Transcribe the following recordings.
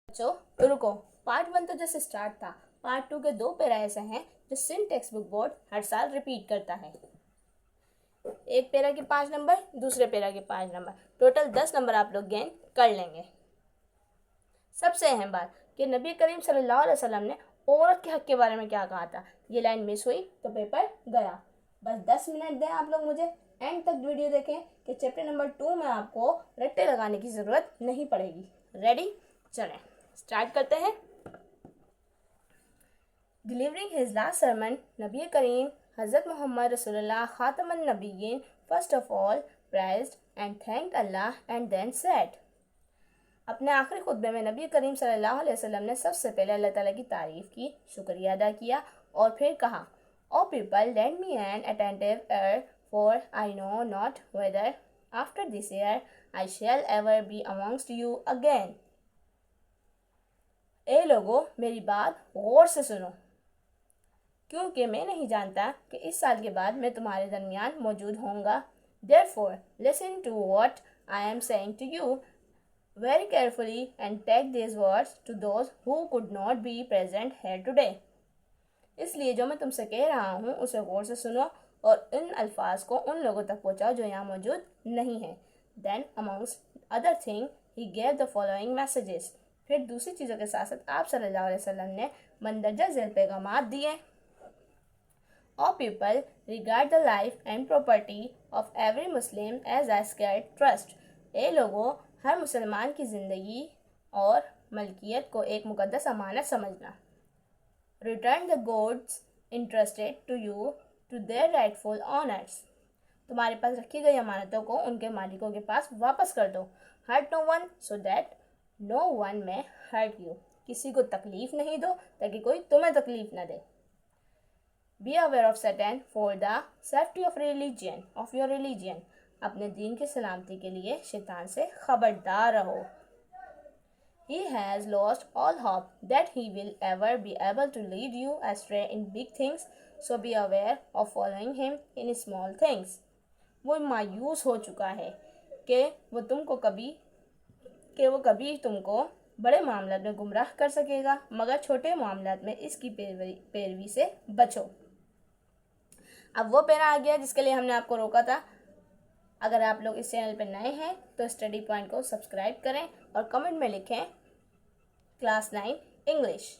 बच्चों रुको, पार्ट 1 तो जैसे स्टार्ट था, पार्ट 2 के 2 पैरा ऐसे हैं जो सिंध टेक्स्ट बुक बोर्ड हर साल रिपीट करता है। एक पैरा के 5 नंबर, दूसरे पैरा के 5 नंबर, टोटल 10 नंबर आप लोग गेन कर लेंगे। सबसे अहम बात कि नबी करीम सल्लल्लाहु अलैहि वसल्लम ने औरत के हक के बारे में क्या कहा था। ये लाइन मिस हुई तो पेपर गया। बस 10 मिनट दें आप लोग मुझे, एंड तक वीडियो देखें कि चैप्टर नंबर 2 में आपको रट्टे लगाने की ज़रूरत नहीं पड़ेगी। रेडी? चलें स्टार्ट करते हैं। डिलीवरिंग हिज लास्ट सरमन, नबी करीम हज़रत मोहम्मद रसूलुल्लाह ख़ातमुन नबिय्यीन first of all praised and thanked Allah and then said। अपने आखिरी खुतबे में नबी करीम सल्लल्लाहु अलैहि वसल्लम ने सबसे पहले अल्लाह ताला की तारीफ़ की, शुक्रिया अदा किया और फिर कहा, ओ people lend me an attentive ear for I know not whether after this year I shall ever be amongst you again। ए लोगो, मेरी बात गौर से सुनो, क्योंकि मैं नहीं जानता कि इस साल के बाद मैं तुम्हारे दरमियान मौजूद होऊंगा। Therefore, listen to what I am saying to you very carefully and take these words to those who could not be present here today। इसलिए जो मैं तुमसे कह रहा हूँ उसे गौर से सुनो और इन अल्फाज को उन लोगों तक पहुँचाओ जो यहाँ मौजूद नहीं हैं। Then amongst other thing he gave the following messages। फिर दूसरी चीज़ों के साथ साथ आप सल्लल्लाहु अलैहि वसल्लम ने मंदरजा झेल पैगामात दिए। All people regard the life and property of every Muslim as a sacred trust। ए लोगों, हर मुसलमान की ज़िंदगी और मलकियत को एक मुकद्दस अमानत समझना। Return the goods entrusted to you to their rightful owners। तुम्हारे पास रखी गई अमानतों को उनके मालिकों के पास वापस कर दो। Hurt no one so that no one may hurt you। किसी को तकलीफ नहीं दो ताकि कोई तुम्हें तकलीफ न दे। Be aware of Satan for the safety of religion, of your religion। अपने दीन की सलामती के लिए शैतान से खबरदार रहो। He has lost all hope that he will ever be able to lead you astray in big things, so be aware of following him in small things। वो मायूस हो चुका है कि वो कभी तुमको बड़े मामलों में गुमराह कर सकेगा, मगर छोटे मामलों में इसकी पैरवी से बचो। अब वो पैरा आ गया जिसके लिए हमने आपको रोका था। अगर आप लोग इस चैनल पर नए हैं तो स्टडी पॉइंट को सब्सक्राइब करें और कमेंट में लिखें class 9 English.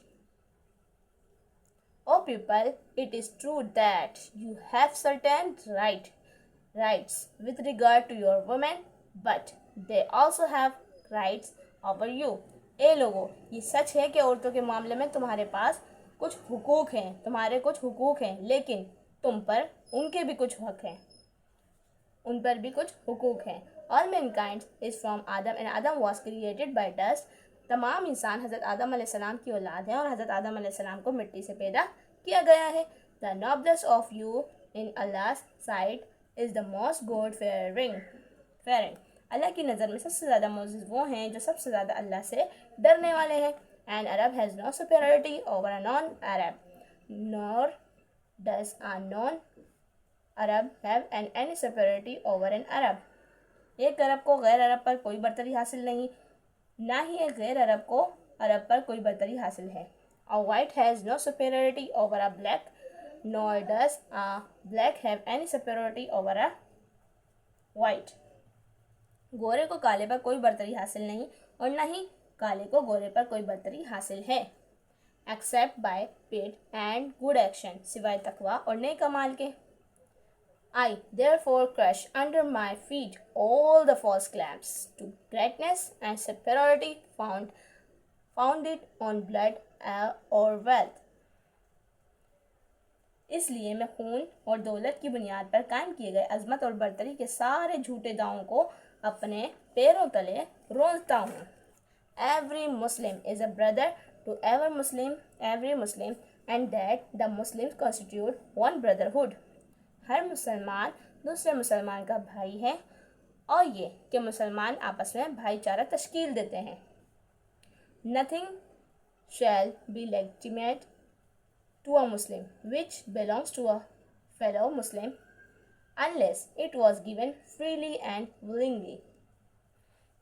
O people, it is true that you have certain rights with regard to your women, but they also have rights over you. ए लोगों, ये सच है कि औरतों के मामले में तुम्हारे पास कुछ हुकूक हैं, तुम्हारे कुछ हुकूक हैं, लेकिन तुम पर उनके भी कुछ हक हैं, उन पर भी कुछ हुकूक हैं। All mankind is from Adam and Adam was created by dust। तमाम इंसान हज़रत आदम अलैहिस्सलाम की औलाद हैं और हज़रत आदम अलैहिस्सलाम को मिट्टी से पैदा किया गया है। The noblest of you in Allah's sight is the most God-fearing। अल्लाह की नज़र में सबसे ज़्यादा मोअज़्ज़ज़ वो हैं जो सबसे ज़्यादा अल्लाह से डरने वाले हैं। An Arab has no superiority over a non-Arab, nor does a non-Arab have any superiority over an Arab। एक अरब को गैर अरब पर कोई बरतरी हासिल नहीं, ना ही एक गैर अरब को अरब पर कोई बरतरी हासिल है। A white has no superiority over a black, nor does a black have any superiority over a white। गोरे को काले पर कोई बरतरी हासिल नहीं और ना ही काले को गोरे पर कोई बरतरी हासिल है। Except by piety and good action, सिवाय तकवा और नेक अमाल के। I therefore crush under my feet all the false claims to greatness and superiority founded on blood or wealth। इसलिए मैं खून और दौलत की बुनियाद पर कायम किए गए अजमत और बरतरी के सारे झूठे दावों को अपने पैरों तले रोंदता हूँ। Every Muslim is a brother to every Muslim and that the Muslims constitute one brotherhood। हर मुसलमान दूसरे मुसलमान का भाई है और ये कि मुसलमान आपस में भाईचारा तश्कील देते हैं। Nothing shall be legitimate to a Muslim which belongs to a fellow Muslim unless it was given freely and willingly।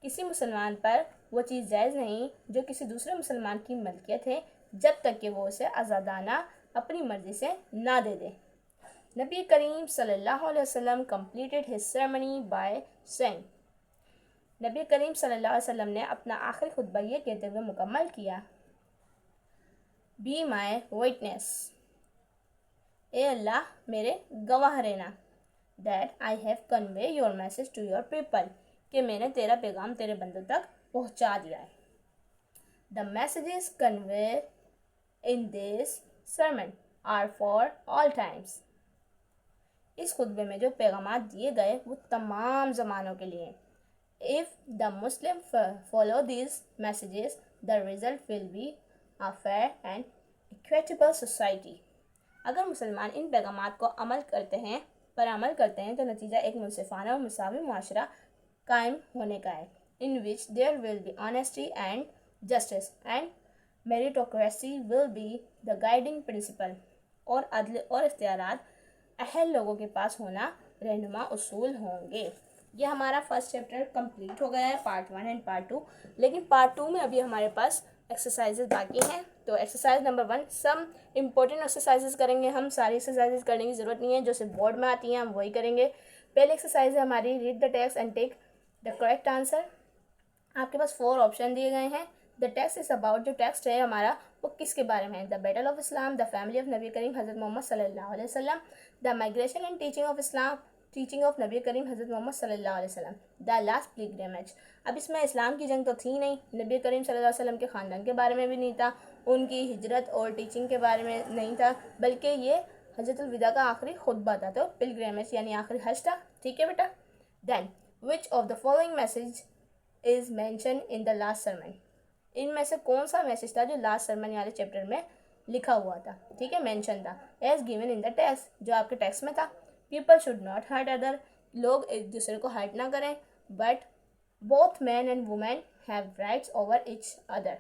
किसी मुसलमान पर वो चीज़ जायज़ नहीं जो किसी दूसरे मुसलमान की मलकियत है, जब तक कि वो उसे आज़ादाना अपनी मर्ज़ी से ना दे दे। नबी करीम सल्लल्लाहु अलैहि वसल्लम completed his ceremony by saying, नबी करीम सल्लल्लाहु अलैहि वसल्लम ने अपना आखिरी खुतबा ये कहते हुए मुकम्मल किया, बी माई विटनेस, ए अल्लाह मेरे गवाह रहना, that I have convey your message to your people, कि मैंने तेरा पैगाम तेरे बंदों तक पहुंचा दिया है। The messages convey in this sermon are for all times, इस खुतबे में जो पैगाम दिए गए वो तमाम ज़मानों के लिए। If the Muslim follow these messages the result will be a fair and equitable society, अगर मुसलमान इन पैगाम को पर अमल करते हैं तो नतीजा एक मुनसिफाना और मुसावी मुआशरा कायम होने का है, in which there will be honesty and justice and meritocracy will be the guiding principle, और अदल और इख्तियारात अहल लोगों के पास होना रहनुमा उसूल होंगे। ये हमारा फर्स्ट चैप्टर कंप्लीट हो गया है, पार्ट 1 एंड पार्ट 2। लेकिन पार्ट 2 में अभी हमारे पास एक्सरसाइजेज बाकी हैं। तो exercise number 1, some important exercises करेंगे हम, सारी एक्सरसाइजेज करने की ज़रूरत नहीं है, जो सिर्फ बोर्ड में आती हैं हम वही करेंगे। पहली एक्सरसाइज है हमारी, read the text and take the correct answer. आपके पास 4 ऑप्शन दिए गए हैं। द टेक्स्ट इज़ अबाउट, जो टेक्स्ट है हमारा वो किसके बारे में है, the battle of Islam, the family of नबी करीम हज़रत मोहम्मद सल्लल्लाहु अलैहि वसल्लम, the migration and teaching of Islam, teaching of नबी करीम हज़रत मोहम्मद सल्लल्लाहु अलैहि वसल्लम, द लास्ट पिलग्रिमेज। अब इसमें इस्लाम की जंग तो थी नहीं, नबी करीम सल्लल्लाहु अलैहि वसल्लम के ख़ानदान के बारे में भी नहीं था, उनकी हिजरत और टीचिंग के बारे में नहीं था, बल्कि ये हजरतुल विदा का आखिरी खुतबा था, तो पिलग्रिमेज यानी आखिरी हज था। ठीक है बेटा। Then which of the following message is mentioned in the last sermon, इनमें से कौन सा मैसेज था जो लास्ट सरमन वाले चैप्टर में लिखा हुआ था, ठीक है, मेंशन था, as given in the text, जो आपके टेक्स्ट में था। People should not hurt other, लोग एक दूसरे को हर्ट ना करें, but both man and women have rights over each other,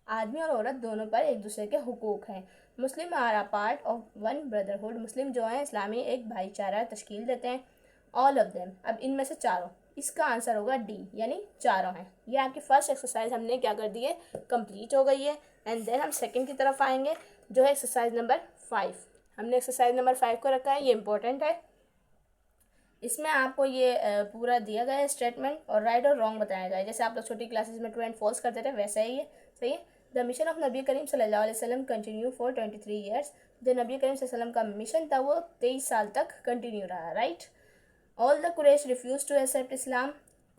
आदमी और औरत दोनों पर एक दूसरे के हुकूक हैं। Muslim are a part of one brotherhood, मुस्लिम जो हैं इस्लामी एक भाईचारा तश्कील देते हैं। ऑल ऑफ देम, अब इनमें से चारों, इसका आंसर होगा डी, यानी चारों हैं। ये आपकी फर्स्ट एक्सरसाइज हमने क्या कर दी है, कंप्लीट हो गई है। एंड देन हम सेकंड की तरफ आएंगे, जो है एक्सरसाइज नंबर 5। हमने एक्सरसाइज नंबर 5 को रखा है, ये इंपॉर्टेंट है। इसमें आपको ये पूरा दिया गया है स्टेटमेंट, और राइट और रॉन्ग बताया गया है, जैसे आप लोग छोटी क्लासेस में ट्रू एंड फॉल्स करते थे वैसा ही है। सही है। द मिशन ऑफ नबी करीम सल्लल्लाहु अलैहि वसल्लम कंटिन्यू फॉर 23 ईयर्स, जो नबी करीम सल्लल्लाहु अलैहि वसल्लम का मिशन था वो 23 साल तक कंटिन्यू रहा। Right. All the Quraysh refuse to accept Islam,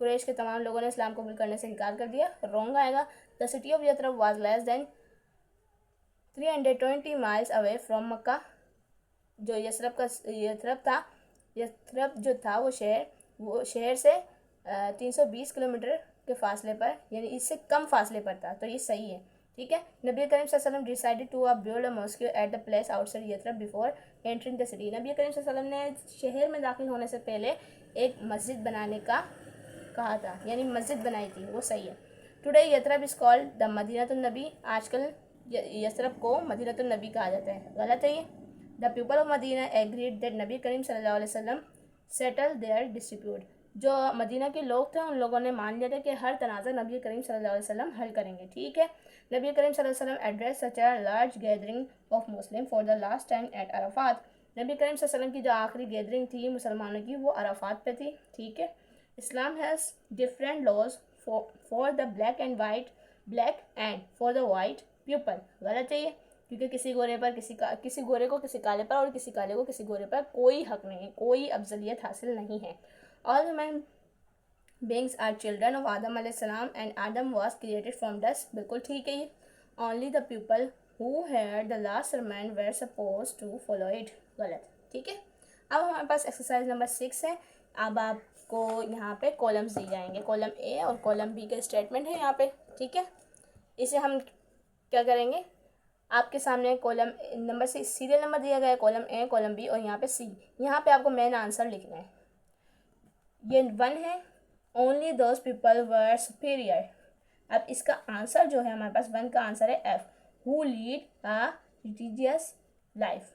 Quraysh के तमाम लोगों ने इस्लाम कबूल करने से इनकार कर दिया। रॉन्ग आएगा। The city of Yathrib was less than 320 miles away from Mecca, जो यथरब जो था वो शहर से 320 किलोमीटर के फासले पर, यानी इससे कम फासले पर था, तो ये सही है। ठीक है। नबी करीम सल्लल्लाहु अलैहि वसल्लम decided to build a mosque at the place outside Yathrib before entering the city, नबी करीम सल्लल्लाहु अलैहि वसल्लम ने शहर में दाखिल होने से पहले एक मस्जिद बनाने का कहा था, यानी मस्जिद बनाई थी, वो सही है। Today Yathrib is called the मदीनतुन नबी, आजकल यथरब को मदीनतुन नबी कहा जाता है, गलत है ये। The people of Medina agreed that नबी करीम सल्लल्लाहु अलैहि वसल्लम सेटल देयर डिस्प्यूट, जो मदीना के लोग थे उन लोगों ने मान लिया था कि हर तनाज़ा नबी करीम सल्लल्लाहु अलैहि वसल्लम हल करेंगे। ठीक है। नबी करीम सल्लल्लाहु अलैहि वसल्लम address such a large gathering of Muslim for the last time at Arafat, नबी करीम सल्लल्लाहु अलैहि वसल्लम की जो आखिरी गैदरिंग थी मुसलमानों की वो अराफात पे थी। ठीक है। Islam has different laws for the black and for the white people, गलत है ये, क्योंकि किसी गोरे को किसी काले पर और किसी काले को किसी गोरे पर कोई हक नहीं है, कोई अफजलियत हासिल नहीं है। All human beings are children of Adam अलैहिस्सलाम and Adam was created from dust, बिल्कुल ठीक है ये। Only the people who had the last sermon were suppose to follow it, गलत। ठीक है। अब हमारे पास एक्सरसाइज नंबर 6 है। अब आपको यहाँ पे कॉलम्स दी जाएंगे, कॉलम ए और कॉलम बी का स्टेटमेंट है यहाँ पे। ठीक है। इसे हम क्या करेंगे, आपके सामने कॉलम नंबर से सीरियल नंबर दिया गया है, कॉलम ए, कॉलम बी और यहाँ पे सी। यहाँ पे आपको मेन आंसर लिखना है। ये 1 है, only those people were superior. अब इसका आंसर जो है हमारे पास 1 का आंसर है F, who lead a religious life.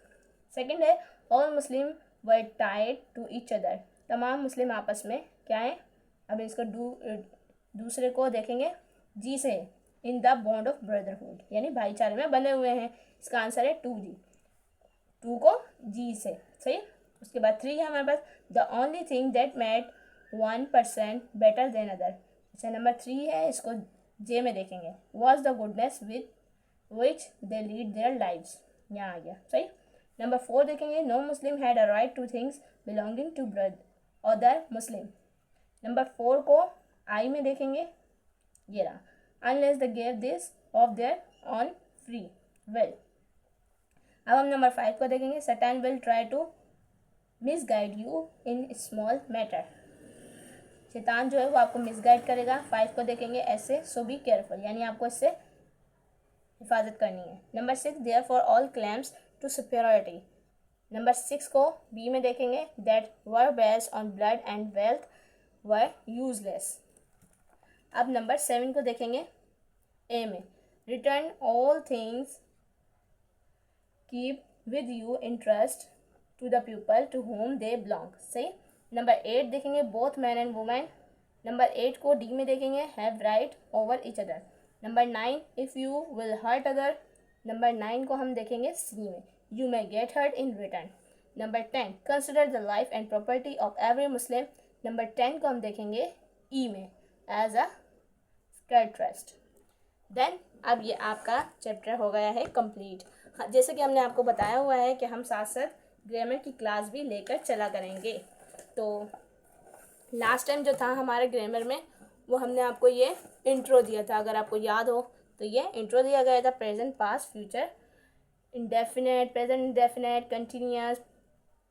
Second है, all Muslim were tied to each other, तमाम मुस्लिम आपस में क्या है। अब इसको दूसरे को देखेंगे, जी से, in the bond of brotherhood, यानी भाईचारे में बने हुए हैं। इसका आंसर है 2G, 2 को जी से, सही। उसके बाद 3 है हमारे पास, the only thing that made 1% better than other. अच्छा, नंबर 3 है, इसको जे में देखेंगे, was the goodness with which they lead their lives, यहाँ आ गया, सही। नंबर 4 देखेंगे, no Muslim had a right to things belonging to other Muslim. Number 4 को आई में देखेंगे, ये रहा, unless they gave this of their own free will. अब हम नंबर 5 को देखेंगे, Satan will try to misguide you in small matter. शैतान जो है वो आपको मिसगाइड करेगा। 5 को देखेंगे, ऐसे सो बी केयरफुल, यानी आपको इससे हिफाजत करनी है। Number 6, therefore all claims to superiority. Number 6 को बी में देखेंगे, that were based on blood and wealth were useless. अब नंबर 7 को देखेंगे, ए में, return all things keep with you in trust to the people to whom they belong, सही। Number 8 देखेंगे, both man and women. Number 8 को D में देखेंगे, have right over each other. Number 9, if you will hurt other. Number 9 को हम देखेंगे C में, you may get hurt in return. Number 10, consider the life and property of every Muslim. Number 10 को हम देखेंगे ई में, as a sacred trust. Then अब ये आपका चैप्टर हो गया है कंप्लीट। जैसे कि हमने आपको बताया हुआ है कि हम साथ साथ ग्रामर की क्लास भी लेकर चला करेंगे। तो लास्ट टाइम जो था हमारे ग्रामर में, वो हमने आपको ये इंट्रो दिया था, अगर आपको याद हो तो ये इंट्रो दिया गया था, present, past, future, indefinite, present indefinite, continuous,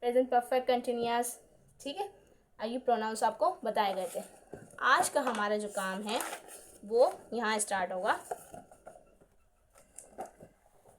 present perfect continuous, ठीक है। ये प्रोनाउंस आपको बताए गए थे। आज का हमारा जो काम है वो यहाँ स्टार्ट होगा।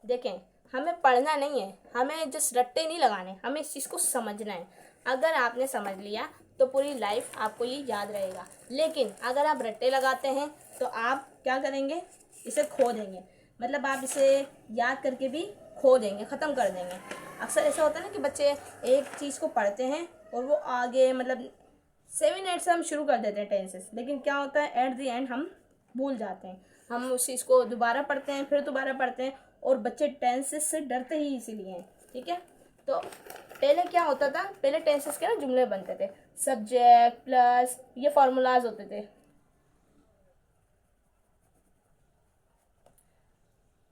देखें, हमें पढ़ना नहीं है, हमें जस्ट रट्टे नहीं लगाने, हमें इस चीज़ को समझना है। अगर आपने समझ लिया तो पूरी लाइफ आपको ये याद रहेगा, लेकिन अगर आप रट्टे लगाते हैं तो आप क्या करेंगे, इसे खो देंगे। मतलब आप इसे याद करके भी खो देंगे, ख़त्म कर देंगे। अक्सर ऐसा होता है ना कि बच्चे एक चीज़ को पढ़ते हैं और वो आगे मतलब 7-8 से हम शुरू कर देते हैं टेंसेस, लेकिन क्या होता है एट द एंड हम भूल जाते हैं। हम उस चीज़ को दोबारा पढ़ते हैं, फिर दोबारा पढ़ते हैं, और बच्चे टेंसेस से डरते ही इसीलिए हैं, ठीक है। तो पहले क्या होता था, पहले टेंसेस के ना जुमले बनते थे, सब्जेक्ट प्लस ये फॉर्मूलाज होते थे,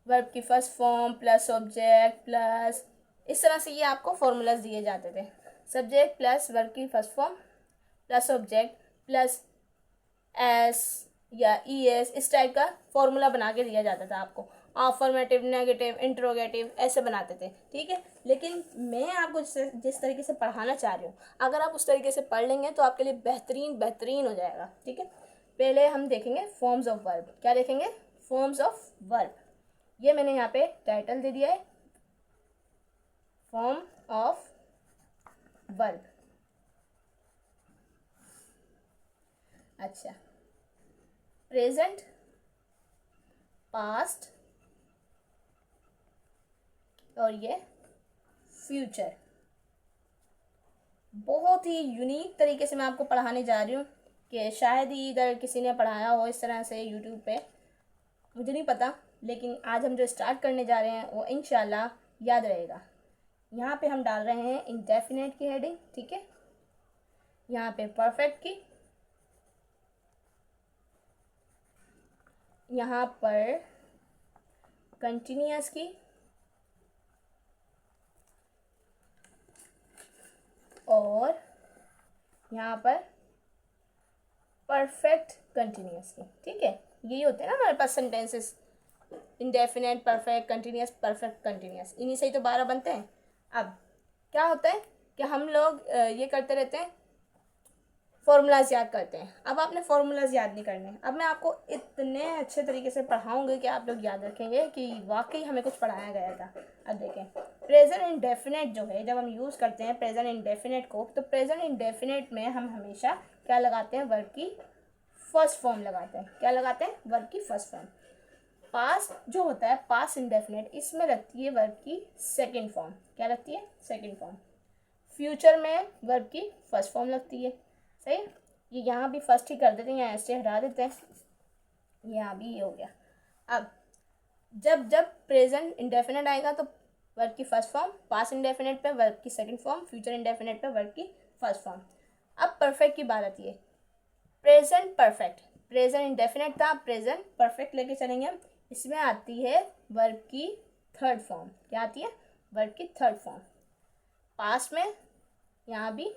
वर्ब की first form plus object plus, इस तरह से ये आपको फॉर्मूलाज दिए जाते थे। सब्जेक्ट प्लस वर्ब की first form plus object plus S या ई एस, इस टाइप का फॉर्मूला बना के दिया जाता था आपको। अफर्मेटिव, नेगेटिव, इंट्रोगेटिव ऐसे बनाते थे, ठीक है। लेकिन मैं आपको जिस तरीके से पढ़ाना चाह रही हूँ, अगर आप उस तरीके से पढ़ लेंगे तो आपके लिए बेहतरीन बेहतरीन हो जाएगा, ठीक है। पहले हम देखेंगे फॉर्म्स ऑफ वर्ब। क्या देखेंगे? Forms of verb. ये मैंने यहाँ पे टाइटल दे दिया है, फॉर्म ऑफ वर्ब। अच्छा, प्रेजेंट, पास्ट और ये फ्यूचर। बहुत ही यूनिक तरीके से मैं आपको पढ़ाने जा रही हूँ कि शायद ही इधर किसी ने पढ़ाया हो इस तरह से यूट्यूब पे, मुझे नहीं पता। लेकिन आज हम जो स्टार्ट करने जा रहे हैं वो इंशाल्लाह याद रहेगा। यहाँ पे हम डाल रहे हैं इंडेफिनेट की हेडिंग, ठीक है। यहाँ पे परफेक्ट की, यहाँ पर कंटिन्यूअस की, और यहाँ पर परफेक्ट कंटिन्यूअस की, ठीक है। यही होते हैं ना हमारे पास sentences, indefinite, perfect, continuous, perfect continuous, इन्हीं से ही तो 12 बनते हैं। अब क्या होता है कि हम लोग ये करते रहते हैं, फॉर्मूलाज याद करते हैं। अब आपने फॉर्मूलाज याद नहीं करने, अब मैं आपको इतने अच्छे तरीके से पढ़ाऊंगी कि आप लोग याद रखेंगे कि वाकई हमें कुछ पढ़ाया गया था। अब देखें, प्रेजेंट इंडेफिनेट जो है, जब हम यूज़ करते हैं प्रेजेंट इंडेफिनेट को, तो प्रेजेंट इंडेफिनेट में हम हमेशा क्या लगाते हैं, वर्ब की फर्स्ट फॉर्म लगाते हैं। क्या लगाते हैं? वर्ब की फर्स्ट फॉर्म। पास्ट जो होता है, पास्ट इंडेफिनेट, इसमें लगती है वर्ब की सेकेंड फॉर्म। क्या लगती है? Second form. फ्यूचर में वर्ब की फर्स्ट फॉर्म लगती है, सही। ये यहाँ भी फर्स्ट ही कर देते हैं, यहाँ ऐसे हटा देते हैं। यहाँ भी ये हो गया। अब जब जब प्रेजेंट इंडेफिनेट आएगा तो वर्ब की फर्स्ट फॉर्म, पास्ट इंडेफिनेट पे वर्ब की सेकंड फॉर्म, फ्यूचर इंडेफिनेट पे वर्ब की फर्स्ट फॉर्म। अब परफेक्ट की बात आती है। प्रेजेंट परफेक्ट, प्रेजेंट इंडेफिनेट था, प्रेजेंट परफेक्ट लेके चलेंगे हम। इसमें आती है वर्ब की थर्ड फॉर्म। क्या आती है? वर्ब की थर्ड फॉर्म। पास्ट में यहाँ भी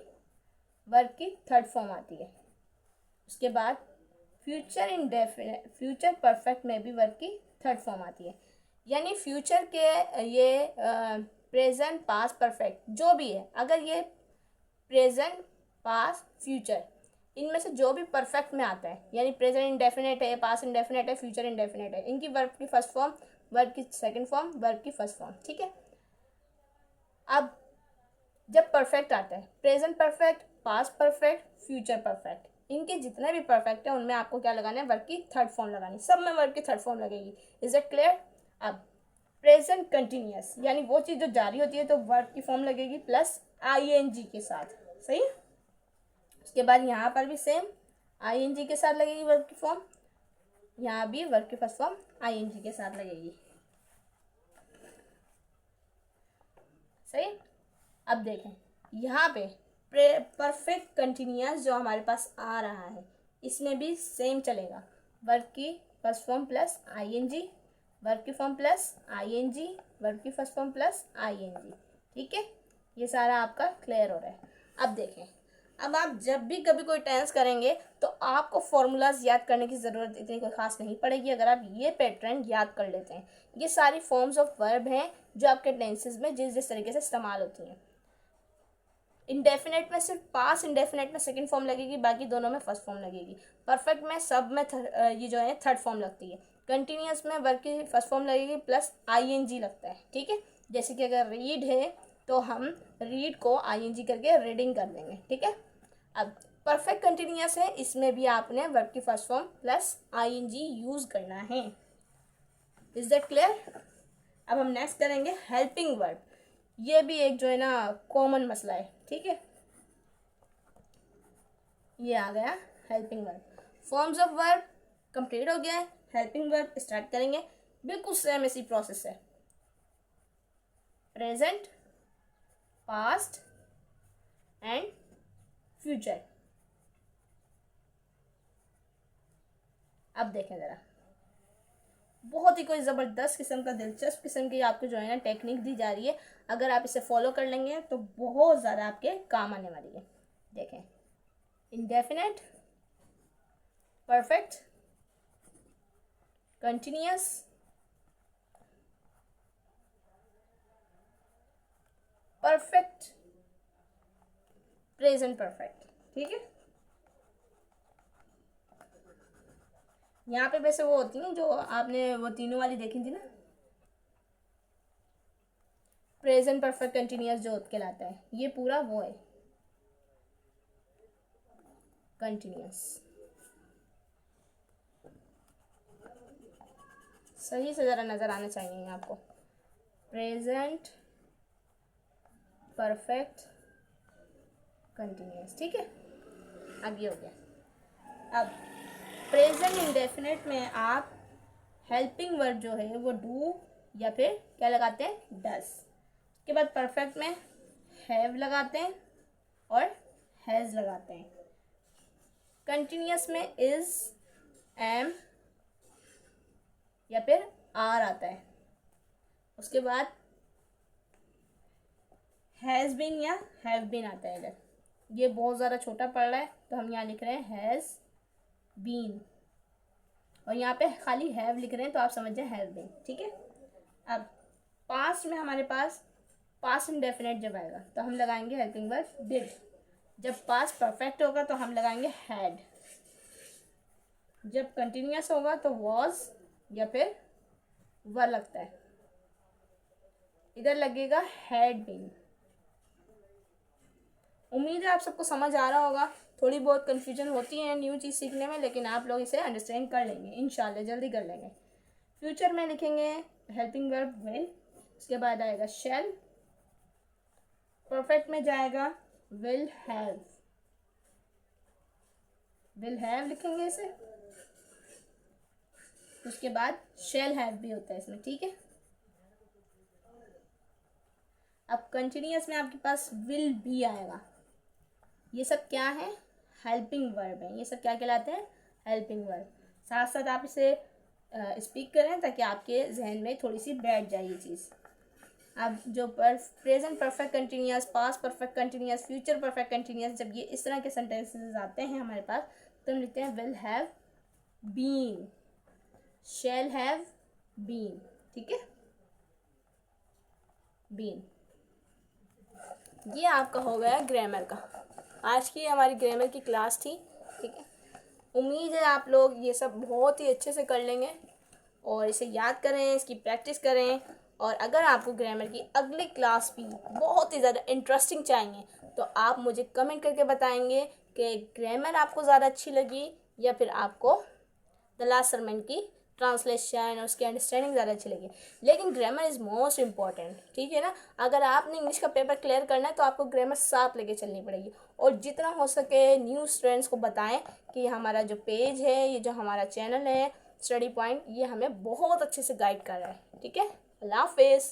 वर्ब की थर्ड फॉर्म आती है। उसके बाद फ्यूचर इंडेफिनेट, फ्यूचर परफेक्ट में भी वर्ब की थर्ड फॉर्म आती है। यानी फ्यूचर के ये प्रेजेंट पास्ट परफेक्ट जो भी है, अगर ये प्रेजेंट पास्ट फ्यूचर इनमें से जो भी परफेक्ट में आता है, यानी प्रेजेंट इंडेफिनेट है, पास्ट इंडेफिनेट है, फ्यूचर इंडेफिनेट है, इनकी वर्ब की फर्स्ट फॉर्म, वर्ब की सेकंड फॉर्म, वर्ब की फर्स्ट फॉर्म। ठीक है। अब जब परफेक्ट आता है, present perfect, past perfect, future perfect, इनके जितने भी परफेक्ट है उनमें आपको क्या लगाना है? वर्ब की थर्ड फॉर्म लगानी, सब में वर्ब की थर्ड फॉर्म लगेगी। Is it clear? अब प्रेजेंट कंटिन्यूअस, यानी वो चीज़ जो जारी होती है तो वर्ब की फॉर्म लगेगी प्लस आईएनजी के साथ। सही। उसके बाद यहाँ पर भी सेम आईएनजी के साथ लगेगी वर्ब की फॉर्म, यहाँ भी वर्ब की फर्स्ट फॉर्म आईएनजी के साथ लगेगी। सही। अब देखें यहाँ पे परफेक्ट कंटिन्यूअस जो हमारे पास आ रहा है, इसमें भी सेम चलेगा। वर्ब की first form plus ING, verb की फॉर्म प्लस आईएनजी, वर्ब की फर्स्ट फॉर्म प्लस आईएनजी। ठीक है। ये सारा आपका क्लियर हो रहा है। अब देखें, अब आप जब भी कभी कोई टेंस करेंगे तो आपको फॉर्मूलाज याद करने की ज़रूरत इतनी कोई खास नहीं पड़ेगी अगर आप ये पैटर्न याद कर लेते हैं। ये सारी फॉर्म्स ऑफ वर्ब हैं जो आपके टेंसेस में जिस जिस तरीके से इस्तेमाल होती हैं। इंडेफिनेट में सिर्फ पास इंडेफिनेट में सेकंड फॉर्म लगेगी, बाकी दोनों में फर्स्ट फॉर्म लगेगी। परफेक्ट में सब में ये जो है थर्ड फॉर्म लगती है। कंटिन्यूअस में वर्ब की फर्स्ट फॉर्म लगेगी प्लस आईएनजी लगता है। ठीक है। जैसे कि अगर रीड है तो हम रीड को आईएनजी करके रीडिंग कर देंगे। ठीक है। अब परफेक्ट कंटिन्यूअस है, इसमें भी आपने वर्ब की first form plus ING use करना है। Is that clear? अब हम नेक्स्ट करेंगे हेल्पिंग वर्ब। ये भी एक जो है ना कॉमन मसला है। ठीक है। ये आ गया helping verb. Forms of verb complete हो गया है। हेल्पिंग वर्ब स्टार्ट करेंगे। बिल्कुल सेम इसी प्रोसेस है। Present, past and future. अब देखें ज़रा, बहुत ही कोई ज़बरदस्त किस्म का, दिलचस्प किस्म की आपको जो है ना टेक्निक दी जा रही है। अगर आप इसे फॉलो कर लेंगे तो बहुत ज़्यादा आपके काम आने वाली है। देखें, indefinite, perfect, continuous, perfect, present perfect. ठीक है। यहाँ पे वैसे वो होती हैं जो आपने वो तीनों वाली देखी थी ना, प्रेजेंट परफेक्ट कंटिन्यूअस जो कहलाता है, ये पूरा वो है कंटिन्यूअस। सही से ज़रा नज़र आना चाहिए आपको। Present perfect continuous. ठीक है। अब ये हो गया। अब प्रेजेंट इंडेफिनेट में आप हेल्पिंग वर्ब जो है वो डू या फिर क्या लगाते हैं? डस। के बाद परफेक्ट में हैव लगाते हैं और हैज़ लगाते हैं। कंटिन्यूअस में इज, एम या फिर आर आता है। उसके बाद हैज़ बीन या हैव बीन आता है। इधर ये बहुत ज़्यादा छोटा पड़ रहा है तो हम यहाँ लिख रहे हैं हैज़ बीन, और यहाँ पे खाली हैव लिख रहे हैं तो आप समझ जाए हैव बीन। ठीक है। अब पास्ट में हमारे पास पास्ट इंडेफिनेट जब आएगा तो हम लगाएंगे हेल्पिंग वर्ब डिड। जब पास्ट परफेक्ट होगा तो हम लगाएंगे हैड। जब कंटिन्यूअस होगा तो वॉज या फिर वर लगता है। इधर लगेगा हैड बीन। उम्मीद है आप सबको समझ आ रहा होगा। थोड़ी बहुत कन्फ्यूजन होती है न्यू चीज़ सीखने में, लेकिन आप लोग इसे अंडरस्टैंड कर लेंगे इंशाल्लाह, जल्दी कर लेंगे। फ्यूचर में लिखेंगे हेल्पिंग वर्ब विल, उसके बाद आएगा शैल। परफेक्ट में जाएगा विल हैव, विल हैव लिखेंगे इसे। उसके बाद शेल हैव भी होता है इसमें, ठीक है। अब कंटिन्यूअस में आपके पास विल भी आएगा। ये सब क्या है? हेल्पिंग वर्ब है। ये सब क्या कहलाते हैं? Helping verb. साथ साथ आप इसे स्पीक करें ताकि आपके जहन में थोड़ी सी बैठ जाए ये चीज़। अब जो present perfect continuous, past perfect continuous, future perfect continuous, जब ये इस तरह के सेंटेंसेस आते हैं हमारे पास तो हम लिखते हैं will have been, shall have been, ठीक है, बीन। ये आपका हो गया ग्रामर का। आज की हमारी ग्रामर की क्लास थी, ठीक है। उम्मीद है आप लोग ये सब बहुत ही अच्छे से कर लेंगे और इसे याद करें, इसकी प्रैक्टिस करें। और अगर आपको ग्रामर की अगली क्लास भी बहुत ही ज़्यादा इंटरेस्टिंग चाहिए तो आप मुझे कमेंट करके बताएंगे कि ग्रामर आपको ज़्यादा अच्छी लगी या फिर आपको द लास्ट सरमन की ट्रांसलेशन और उसकी अंडरस्टैंडिंग ज़्यादा अच्छी लगी। लेकिन ग्रामर इज़ मोस्ट इम्पॉर्टेंट, ठीक है ना। अगर आपने इंग्लिश का पेपर क्लियर करना है तो आपको ग्रामर साथ लेके चलनी पड़ेगी। और जितना हो सके न्यू स्टूडेंट्स को बताएं कि हमारा जो पेज है, ये जो हमारा चैनल है स्टडी पॉइंट, ये हमें बहुत अच्छे से गाइड कर रहा है, ठीक है। अल्लाह हाफिज़।